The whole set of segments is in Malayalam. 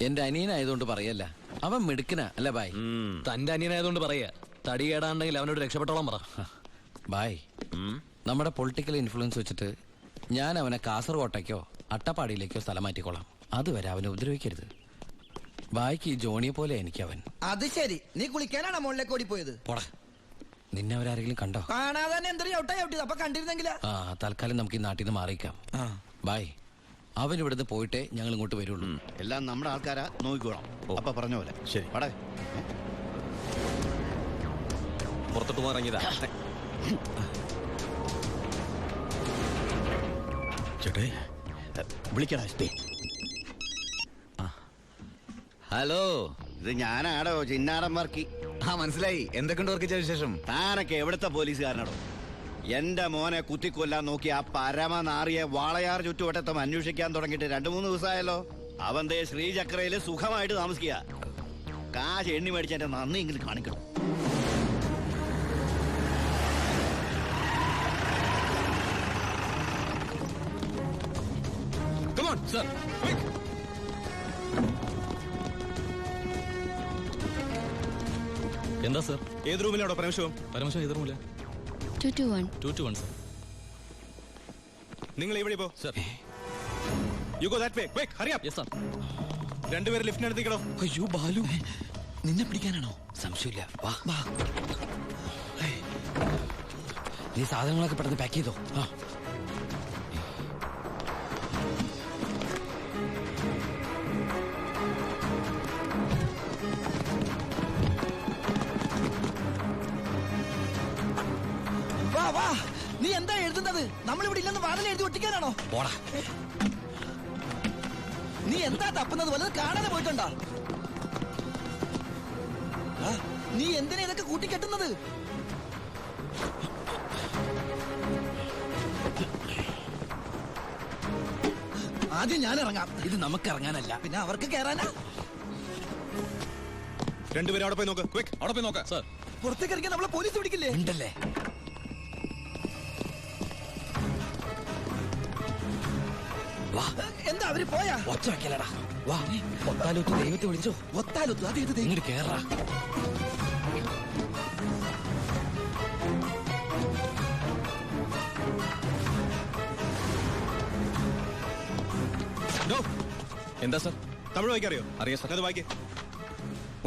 എന്റെ അനിയനായതുകൊണ്ട് പറയല്ല, അവൻ മിടുക്കനാ അല്ല ബായ്. തന്റെ അനിയനായതുകൊണ്ട് പറയാ. തടി കേടാണ്ടെങ്കിൽ അവനോട് രക്ഷപ്പെട്ടോളം പറ. ബായ്, നമ്മുടെ പൊളിറ്റിക്കൽ ഇൻഫ്ലുവൻസ് വെച്ചിട്ട് ഞാൻ അവനെ കാസർകോട്ടേക്കോ അട്ടപ്പാടിയിലേക്കോ സ്ഥലം മാറ്റിക്കോളാം. അതുവരെ അവനെ ഉപദ്രവിക്കരുത്. ബായ്ക്ക് ഈ ജോണിയെ പോലെ എനിക്കവൻ. അത് ശരി, നീ കുളിക്കാനാണോ മുകളിലേക്ക് ഓടിപ്പോയത്? പോടാ, നിന്നെ അവരാരെങ്കിലും കണ്ടോ? കാണാതെ തന്നെ എന്തൊരു ചവിട്ടിയത്. അപ്പൊ കണ്ടിരുന്നെങ്കിലാ. തൽക്കാലം നമുക്ക് ഈ നാട്ടിൽ നിന്ന് മാറിയിക്കാം. ബായ്, അവൻ ഇവിടുന്ന് പോയിട്ടേ ഞങ്ങൾ ഇങ്ങോട്ട് വരുള്ളൂ. എല്ലാം നമ്മുടെ ആൾക്കാരാ, നോക്കിക്കോളാം. അപ്പൊ പറഞ്ഞ പോലെ ശരി. പടേ പുറത്തോട്ട് പോകാറങ്ങിയതാ. ചേട്ടേ വിളിക്കടാ. ഹലോ, ഇത് ഞാനാടോ, ചിന്നാടൻ വർക്കി. മനസ്സിലായി. എന്തൊക്കെയുണ്ട് വർക്കിച്ച വിശേഷം? താനൊക്കെ എവിടുത്തെ പോലീസുകാരനാടോ? എന്റെ മോനെ കുത്തിക്കൊല്ലാൻ നോക്കി ആ പരമനാറിയെ വാളയാർ ചുറ്റുവട്ടത്തും അന്വേഷിക്കാൻ തുടങ്ങിയിട്ട് 2-3 ദിവസമായല്ലോ. അവൻ ദേ ശ്രീചക്രയില് സുഖമായിട്ട് താമസിക്കുക. കാശ് എണ്ണി മേടിച്ച എന്റെ നന്ദി ഇങ്ങനെ കാണിക്കണം. എന്താ സർ? ഏത് റൂമിലാണോ പരമശിവം? പരമശിവം ഏത് റൂമില്? 221 സർ. നിങ്ങൾ ഇവിടെ പോ sir. You go that way. Quick, hurry up. Yes sir. രണ്ടുപേരും ലിഫ്റ്റിനടുത്തേക്കോ. അയ്യോ ബാലു, നിന്നെ പിടിക്കാനാണോ? സംശയമില്ല, വാ. നീ സാധനങ്ങളൊക്കെ പെട്ടെന്ന് പാക്ക് ചെയ്തോ. വാ വാ, നീ എന്താ എഴുതുന്നത്? നമ്മളിവിടെ ഇല്ലെന്ന് വാതിൽ എഴുതി ഒട്ടിക്കാനാണോ? പോടാ. നീ എന്താ തപ്പുന്നത്? വല്ലത് കാണാതെ പോയിട്ടുണ്ടോ? നീ എന്തിനാ ഇതൊക്കെ കൂട്ടിക്കെട്ടുന്നത്? ആദ്യം ഞാൻ ഇറങ്ങാം. ഇത് നമുക്ക് ഇറങ്ങാനല്ല, പിന്നെ അവർക്ക് കയറാനാ. രണ്ടുപേരും അവിടെ പോയി നോക്ക്. ക്വിക്ക്, അവിടെ പോയി നോക്കാം സർ. പുറത്തേക്ക് ഇറങ്ങിയാൽ നമ്മളെ പോലീസ് പിടിക്കില്ലേ? ഉണ്ടല്ലേ. വാ, എന്താ അവര് പോയാ? ഒച്ച വെക്കലടാ. വാ, ഒത്താലൊത്ത് ദൈവത്തെ വിളിച്ചോ. ഒത്താലൊത്തു, അത് ഏത് ദൈവം? ഇങ്ങോട്ട് കേറാ. എന്താ സർ? തമിഴ് വായിക്കറിയോ? അറിയാം സർ. അത് വായിക്കേ.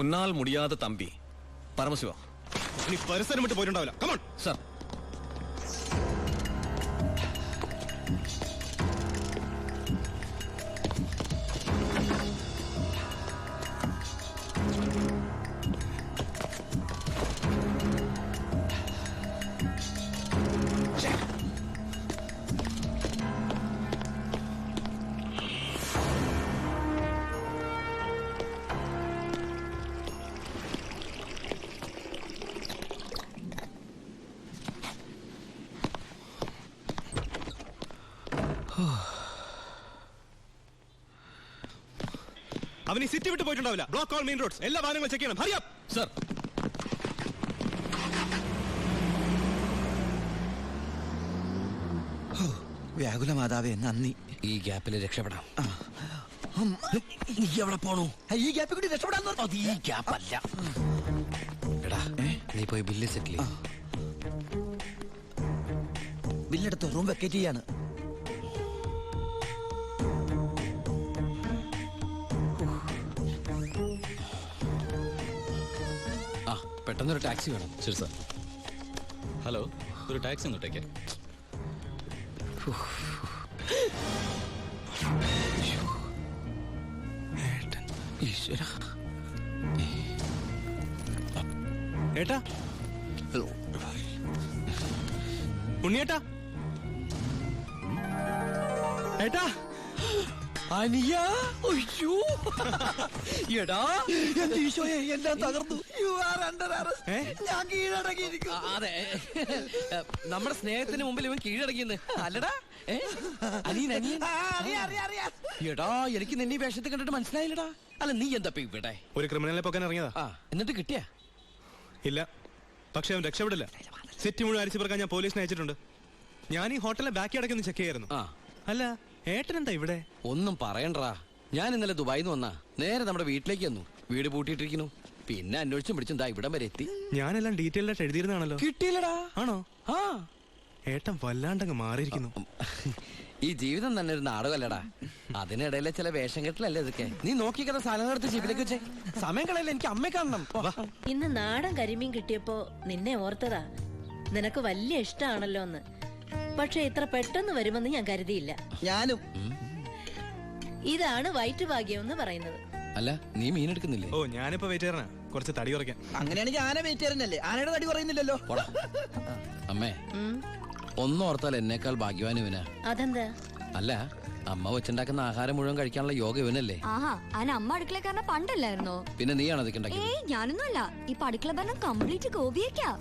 ഉന്നാൽ മുടിയാத തമ്പി പരമശിവ. ഇനി പരിസരം വിട്ട് പോയിട്ടുണ്ടാവില്ല. Come on sir. അവൻ ഈ സിറ്റി വിട്ട് പോയിട്ടുണ്ടാവില്ല. ബ്ലോക്ക് ഓൾ മെയിൻ റോഡ്സ്, എല്ലാ വാഹനങ്ങളും ചെക്ക് ചെയ്യണം. Hurry up sir. വ്യാകുല മാതാവേ, നന്ദി. ഈ ഗ്യാപ്പിൽ രക്ഷപ്പെടാം. നീ എവിടെ പോണു? ഈ ഗ്യാപ്പിൽ കൂടി രക്ഷപ്പെടാൻ. അത് ഈ ഗ്യാപ്പല്ല. എടാ, നീ പോയി ബില്ല് സെറ്റിൽ. ബില്ലെടുത്ത് റൂം വെക്കേറ്റ് ചെയ്യാണ്. പെട്ടെന്നൊരു ടാക്സി വേണം. ശരി സാർ. ഹലോ, ഒരു ടാക്സി ഒന്നിട്ടേക്ക്. ഏട്ടാ, ഉണ്ണിയേട്ടാ, ഏട്ടാ, അനിയ. അയ്യോ എടാ, ഈശോയെ, എല്ലാം തകർന്നു. You are under arrest. ഞാൻ കീഴടങ്ങിയിരിക്കുന്നു. അതെ, നമ്മുടെ സ്നേഹത്തിന് മുമ്പിൽ ഇവൻ കീഴടങ്ങിയെന്ന് അല്ലടാ. അനിയൻ അനിയൻ. എടാ, എനിക്ക് നിന്നെ വേഷത്തെ കണ്ടിട്ട് മനസ്സിലായില്ലടാ. അല്ല, നീ എന്താ ഇവിടെ? ഒരു ക്രിമിനലിനെ പൊക്കാൻ ഇറങ്ങിയതാ. എന്നിട്ട് കിട്ടിയാ? ഇല്ല, പക്ഷെ അവൻ രക്ഷപ്പെടില്ല. സെറ്റ് മുഴുവൻ അരിച്ചു പറക്കാൻ ഞാൻ പോലീസിനെ അയച്ചിട്ടുണ്ട്. ഞാൻ ഈ ഹോട്ടലിലെ ബാക്കി അടക്കൊന്ന് ചെക്ക് ചെയ്യായിരുന്നു. അല്ല, ഏട്ടൻ എന്താ ഇവിടെ? ഒന്നും പറയണ്ടാ. ഞാൻ ഇന്നലെ ദുബായിൽ നിന്ന് വന്നാ നേരെ നമ്മുടെ വീട്ടിലേക്ക് വന്നു. വീട് പൂട്ടിയിട്ടിരിക്കുന്നു. പിന്നെ അന്വേഷിച്ചും പിടിച്ചും ദാ ഇവിടം വരെ എത്തി. ഞാനെല്ലാം ഡീറ്റെയിൽഡ് ആയിട്ട് എഴുതിയിരുന്നാണല്ലോ. കിട്ടിയില്ലടാ. ആണോ? ആ, ഏട്ടൻ വല്ലാണ്ടങ്ങ് മാറിയിരിക്കുന്നു. ഈ ജീവിതം തന്നെ ഒരു നാടകമല്ലടാ. അതിനിടയിലെ ചില വേഷം കെട്ടിലല്ലേ ഇതൊക്കെ. നീ നോക്കിക്കുന്ന സാധനം എടുത്ത് ജീപ്പിലേക്ക് വെച്ചേ. സമയം കളയില്ല, എനിക്ക് അമ്മയെ കാണണം. ഇന്ന് നാടൻ കരിമീൻ കിട്ടിയപ്പോ നിന്നെ ഓർത്തതാ. നിനക്ക് വലിയ ഇഷ്ടാണല്ലോ എന്ന്. പക്ഷെ ഇത്ര പെട്ടെന്ന് വരുമെന്ന് ഞാൻ കരുതിയില്ല. ഞാനും. ഇതാണ് വയറ്റുഭാഗ്യം എന്ന് പറയുന്നത്. അല്ല, നീ മീൻ എടുക്കുന്നില്ലേ? ഓ, ഞാനിപ്പോ വെയിറ്റ് ചെയ്യണ കുറച്ച് തടി കുറയ്ക്കാൻ. അങ്ങനെയാണെങ്കിൽ ആന വെയിറ്റ് ചെയ്യുന്നല്ലേ, ആനയുടെ തടി പറയുന്നില്ലല്ലോ. പോടാ. അമ്മേ, ഒന്നോർത്താൽ എന്നേക്കാൾ ഭാഗ്യവാൻ ഇവനാ. അതെന്താ? അല്ല, അമ്മ വെച്ചുണ്ടാക്കുന്ന ആഹാരം മുഴുവൻ കഴിക്കാനുള്ള യോഗ ഇവനല്ലേ? ആഹാ, അതിന് അമ്മ അടുക്കളക്കാരനെ പണ്ടല്ലായിരുന്നോ? പിന്നെ നീയാണോ അതൊക്കെ ഉണ്ടാക്കിയത്? ഏയ്, ഞാനൊന്നും അല്ല. ഈ അടുക്കള ഭരണം കംപ്ലീറ്റ് ഗോപിയേക്കാ.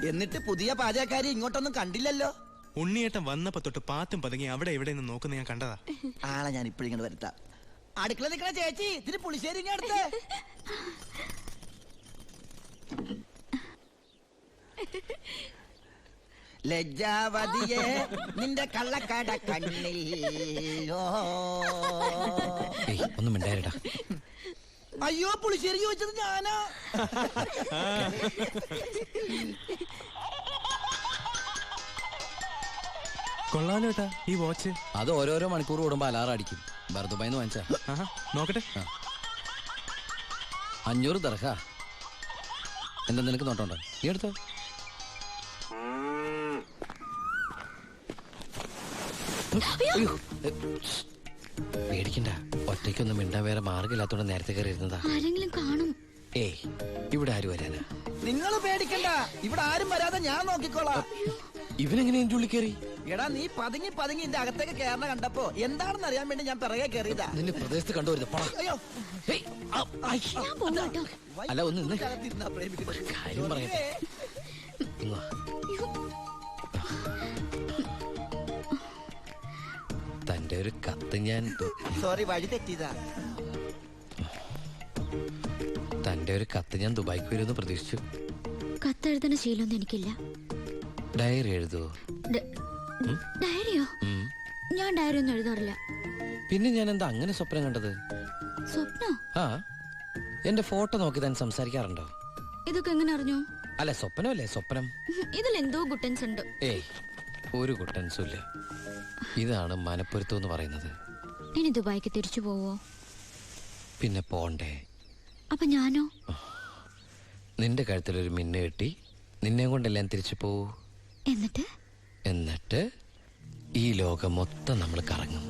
എന്നിട്ട് പുതിയ പാചകക്കാരി ഇങ്ങോട്ടൊന്നും കണ്ടില്ലല്ലോ. ഉണ്ണിയേട്ടൻ വന്നപ്പോ തൊട്ട് പാത്തും പതുങ്ങി അവിടെ ഇവിടെ നിന്ന് നോക്കുന്ന ഞാൻ കണ്ടതാ. ആളെ ഞാൻ ഇപ്പോഴും ഇങ്ങോട്ട് വരുത്താം. അടുക്കള നിൽക്കണ ചേച്ചി, ഇതിന് പുളിശ്ശേരി ഇങ്ങ് എടുത്തേ. ലജ്ജാവതിയെ നിന്റെ കള്ളക്കട കണ്ണിൽ. ഏയ്, ഒന്നും മിണ്ടായിരടാ. അയ്യോ, പുളിശ്ശേരി ചോദിച്ചത് ഞാനാ. കൊള്ളാലോ ഏട്ടാ ഈ വാച്ച്. അത് ഓരോരോ മണിക്കൂർ കൂടുമ്പോ അലാറം അടിക്കും. ബർദുബായിന്ന് വാങ്ങിച്ചാ. ആഹാ, നോക്കട്ടെ. 500 ദർഹ. എന്താ നിനക്ക് നോട്ടമുണ്ടോ? നീ എടുത്തോ. അയ്യോ, പേടിക്കണ്ട. ഒറ്റയ്ക്കൊന്നും മിണ്ടാൻ വേറെ മാർഗമില്ലാത്തോണ്ട് നേരത്തെ കയറി ഇരുന്നതാ. ആരെങ്കിലും കാണും. ഏയ്, ഇവിടെ ആര് വരാനാ? നിങ്ങൾ പേടിക്കണ്ട, ഇവിടെ ആരും വരാതെ ഞാൻ നോക്കിക്കോളാം. ഇവനെങ്ങനെ എന്റെ ഉള്ളിൽ കയറി? എടാ, നീ പതുങ്ങി പതുങ്ങി എന്റെ അകത്തേക്ക് കയറണ കണ്ടപ്പോ എന്താണെന്ന് അറിയാൻ വേണ്ടി ഞാൻ പിറകെ കയറിയതാ. നിന്നെ പ്രദേശത്ത് കണ്ടുവരുന്നത്. അയ്യോ, ഞാൻ പോകാട്ടോ. അല്ല, ഒന്ന് നിന്ന് അകത്തിരുന്നാ പ്രേമിക്കുന്നത്. കാര്യം പറയട്ടെ. ഇങ്ങ് വാ. തന്റെ ഒരു കത്ത് ഞാൻ സോറി, വഴി തെറ്റിയതാ. തന്റെ ഒരു കത്ത് ഞാൻ ദുബായിക്ക് വരുമെന്ന് പ്രതീക്ഷിച്ചു. കത്തെഴുതുന്ന ശീലമൊന്നും എനിക്കില്ല. ഡയറി എഴുതുവോ? ഡയറിയോ? ഞാൻ ഡയറി ഒന്നും എഴുതാറില്ല. പിന്നെ ഞാൻ എന്താ അങ്ങനെ സ്വപ്നം കണ്ടത്? സ്വപ്നോ? ആ, എന്റെ ഫോട്ടോ നോക്കി താൻ സംസാരിക്കാറുണ്ടോ? ഇതൊക്കെ എങ്ങനെ അറിഞ്ഞു? അല്ല, സ്വപ്നമല്ലേ സ്വപ്നം. ഇതിലെന്തോ ഗുട്ടൻസ് ഉണ്ട്. ഏയ്, ഒരു കുട്ടൻസും ഇല്ല. ഇതാണ് മനപ്പൊരുത്തം എന്ന് പറയുന്നത്. ഇനി ദുബായിക്ക് തിരിച്ചു പോവോ? പിന്നെ പോണ്ടേ? അപ്പൊ ഞാനോ? നിന്റെ കഴുത്തിലൊരു മിന്നു കെട്ടി നിന്നെ കൊണ്ടെല്ലാം തിരിച്ചു പോവൂ. എന്നിട്ട് എന്നിട്ട് ഈ ലോകം മൊത്തം നമ്മൾ കറങ്ങും.